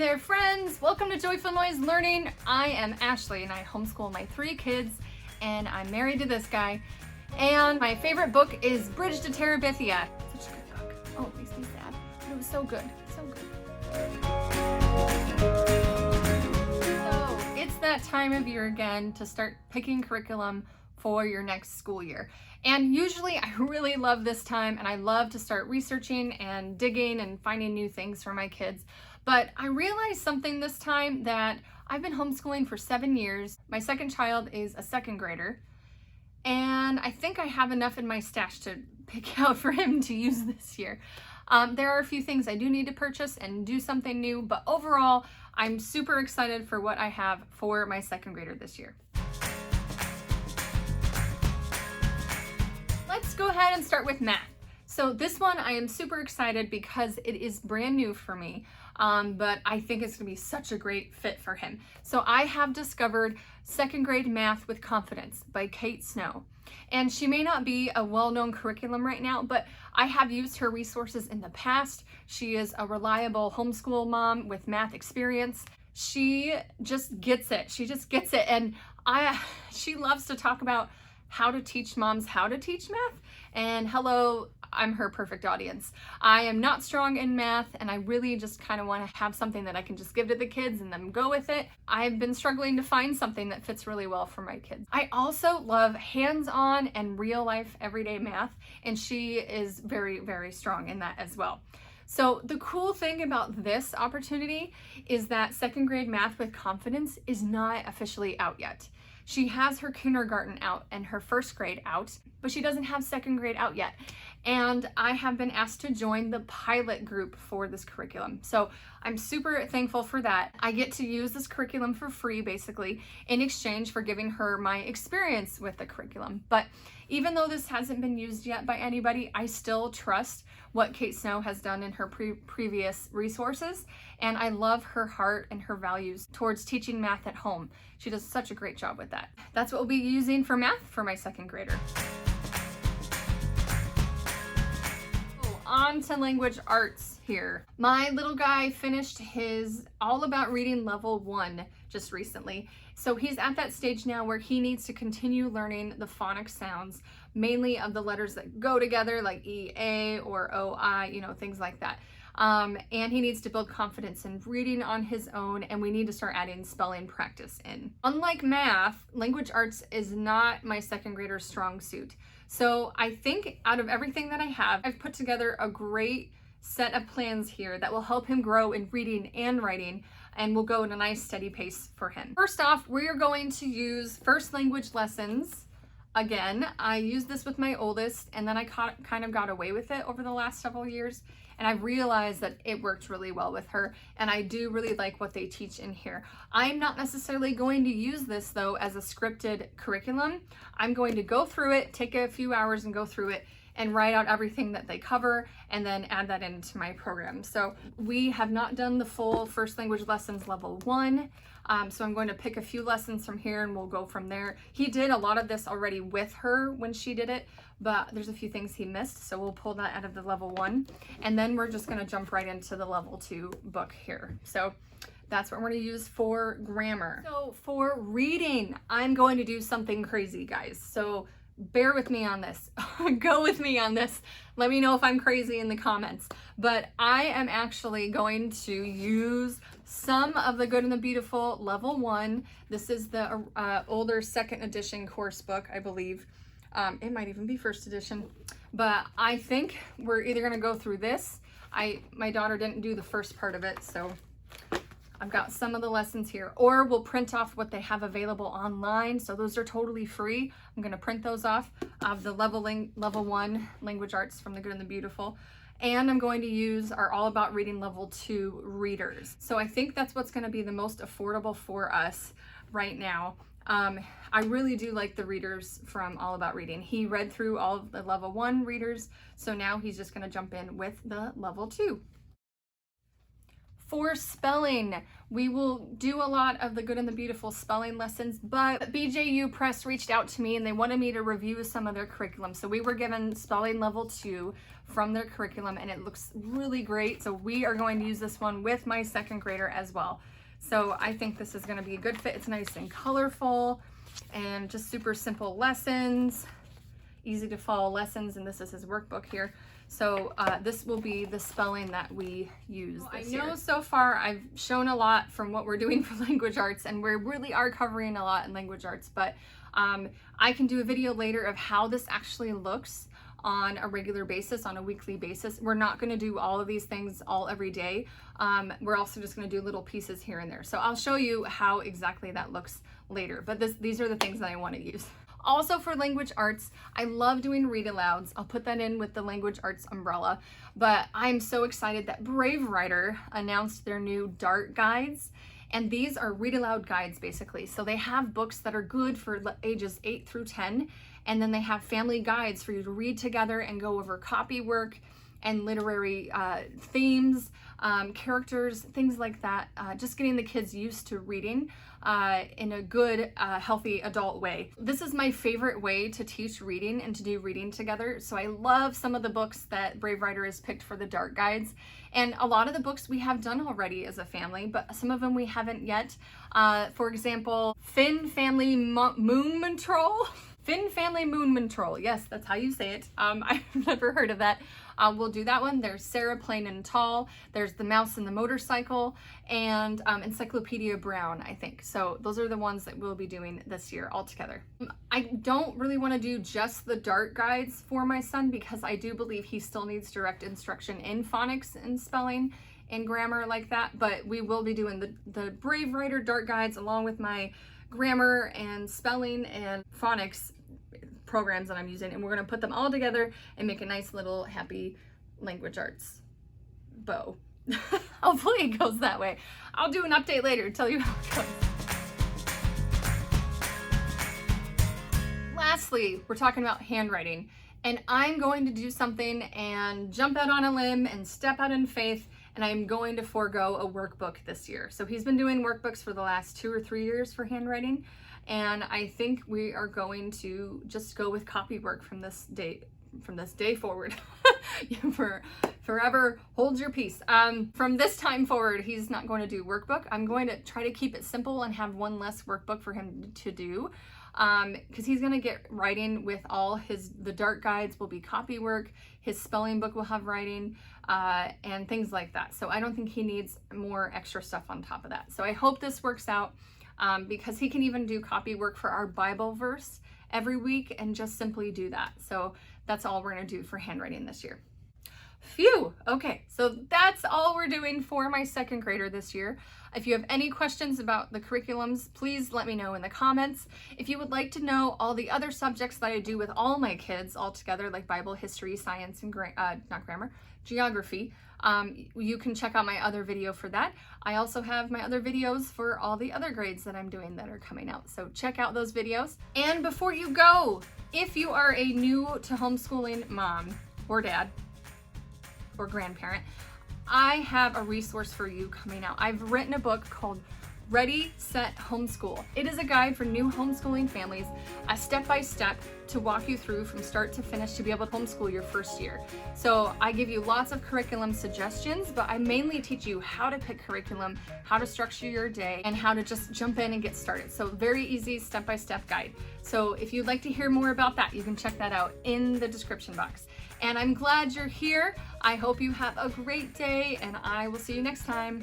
there, friends! Welcome to Joyful Noise Learning. I am Ashley and I homeschool my 3 kids, and I'm married to this guy. And my favorite book is Bridge to Terabithia. Such a good book. Oh, it makes me sad. But it was so good. So good. So, it's that time of year again to start picking curriculum for your next school year. And usually I really love this time and I love to start researching and digging and finding new things for my kids. But I realized something this time, that I've been homeschooling for 7 years. My second child is a 2nd grader. And I think I have enough in my stash to pick out for him to use this year. There are a few things I do need to purchase and do something new, but overall, I'm super excited for what I have for my 2nd grader this year. Let's go ahead and start with math. So this one I am super excited because it is brand new for me, but I think it's gonna be such a great fit for him. So I have discovered 2nd Grade Math with Confidence by Kate Snow. And she may not be a well-known curriculum right now, but I have used her resources in the past. She is a reliable homeschool mom with math experience. She just gets it. She just gets it. And she loves to talk about how to teach moms how to teach math. And hello, I'm her perfect audience. I am not strong in math and I really just kind of want to have something that I can just give to the kids and then go with it. I've been struggling to find something that fits really well for my kids. I also love hands-on and real life everyday math, and she is very, very strong in that as well. So the cool thing about this opportunity is that 2nd Grade Math with Confidence is not officially out yet. She has her kindergarten out and her 1st grade out, but she doesn't have 2nd grade out yet. And I have been asked to join the pilot group for this curriculum. So I'm super thankful for that. I get to use this curriculum for free, basically, in exchange for giving her my experience with the curriculum. But even though this hasn't been used yet by anybody, I still trust what Kate Snow has done in her previous resources. And I love her heart and her values towards teaching math at home. She does such a great job with that. That's what we'll be using for math for my 2nd grader. On to language arts here. My little guy finished his All About Reading Level 1 just recently. So he's at that stage now where he needs to continue learning the phonics sounds, mainly of the letters that go together, like E-A or O-I, you know, things like that. And he needs to build confidence in reading on his own, and we need to start adding spelling practice in. Unlike math, language arts is not my 2nd grader's strong suit. So I think out of everything that I have, I've put together a great set of plans here that will help him grow in reading and writing, and will go at a nice steady pace for him. First off, we are going to use first language lessons. Again, I used this with my oldest, and then I kind of got away with it over the last several years, and I realized that it worked really well with her, and I do really like what they teach in here. I'm not necessarily going to use this, though, as a scripted curriculum. I'm going to go through it, take a few hours and go through it, and write out everything that they cover, and then add that into my program. So we have not done the full first language lessons level 1. So I'm going to pick a few lessons from here and we'll go from there. He did a lot of this already with her when she did it, but there's a few things he missed. So we'll pull that out of the level 1. And then we're just gonna jump right into the level 2 book here. So that's what we're gonna use for grammar. So for reading, I'm going to do something crazy, guys. So bear with me on this. Go with me on this. Let me know if I'm crazy in the comments. But I am actually going to use some of the Good and the Beautiful level 1. This is the older 2nd edition course book, I believe. It might even be 1st edition. But I think we're either going to go through this. My daughter didn't do the first part of it, so I've got some of the lessons here, or we'll print off what they have available online. So those are totally free. I'm going to print those off of the level 1 language arts from the Good and the Beautiful. And I'm going to use our All About Reading level 2 readers. So I think that's what's going to be the most affordable for us right now. I really do like the readers from All About Reading. He read through all of the level 1 readers. So now he's just going to jump in with the level 2. For spelling, we will do a lot of the Good and the Beautiful spelling lessons, but BJU Press reached out to me and they wanted me to review some of their curriculum. So we were given spelling level 2 from their curriculum and it looks really great. So we are going to use this one with my second grader as well. So I think this is going to be a good fit. It's nice and colorful and just super simple lessons, easy to follow lessons, and this is his workbook here. So this will be the spelling that we use this year. I know so far I've shown a lot from what we're doing for language arts, and we really are covering a lot in language arts, but I can do a video later of how this actually looks on a regular basis, on a weekly basis. We're not going to do all of these things all every day. We're also just going to do little pieces here and there. So I'll show you how exactly that looks later, but these are the things that I want to use. Also for language arts, I love doing read alouds. I'll put that in with the language arts umbrella, but I'm so excited that Brave Writer announced their new DART guides. And these are read aloud guides basically. So they have books that are good for ages 8 through 10. And then they have family guides for you to read together and go over copy work and literary themes, characters, things like that. Just getting the kids used to reading in a good, healthy adult way. This is my favorite way to teach reading and to do reading together. So I love some of the books that Brave Writer has picked for the DART guides. And a lot of the books we have done already as a family, but some of them we haven't yet. For example, Finn Family Moon Patrol. Finn Family Moon Patrol. Yes, that's how you say it. I've never heard of that. We'll do that one. There's Sarah Plain and Tall. There's The Mouse and the Motorcycle, and Encyclopedia Brown, I think. So those are the ones that we'll be doing this year all together. I don't really want to do just the DART guides for my son because I do believe he still needs direct instruction in phonics and spelling and grammar like that, but we will be doing the Brave Writer DART guides along with my grammar and spelling and phonics programs that I'm using, and we're going to put them all together and make a nice little happy language arts bow. Hopefully it goes that way. I'll do an update later to tell you how it goes. Lastly, we're talking about handwriting, and I'm going to do something and jump out on a limb and step out in faith, and I'm going to forego a workbook this year. So he's been doing workbooks for the last 2 or 3 years for handwriting, and I think we are going to just go with copy work from this day forward. For forever, hold your peace. From this time forward, he's not going to do workbook. I'm going to try to keep it simple and have one less workbook for him to do, because he's going to get writing with all the DART guides will be copy work. His spelling book will have writing, and things like that. So I don't think he needs more extra stuff on top of that. So I hope this works out. Because he can even do copy work for our Bible verse every week and just simply do that. So that's all we're going to do for handwriting this year. Phew! Okay, so that's all we're doing for my second grader this year. If you have any questions about the curriculums, please let me know in the comments. If you would like to know all the other subjects that I do with all my kids all together, like Bible, history, science, and geography, you can check out my other video for that. I also have my other videos for all the other grades that I'm doing that are coming out. So check out those videos. And before you go, if you are a new to homeschooling mom or dad or grandparent, I have a resource for you coming out. I've written a book called Ready, Set, Homeschool. It is a guide for new homeschooling families, a step-by-step to walk you through from start to finish to be able to homeschool your first year. So I give you lots of curriculum suggestions, but I mainly teach you how to pick curriculum, how to structure your day, and how to just jump in and get started. So very easy step-by-step guide. So if you'd like to hear more about that, you can check that out in the description box. And I'm glad you're here. I hope you have a great day, and I will see you next time.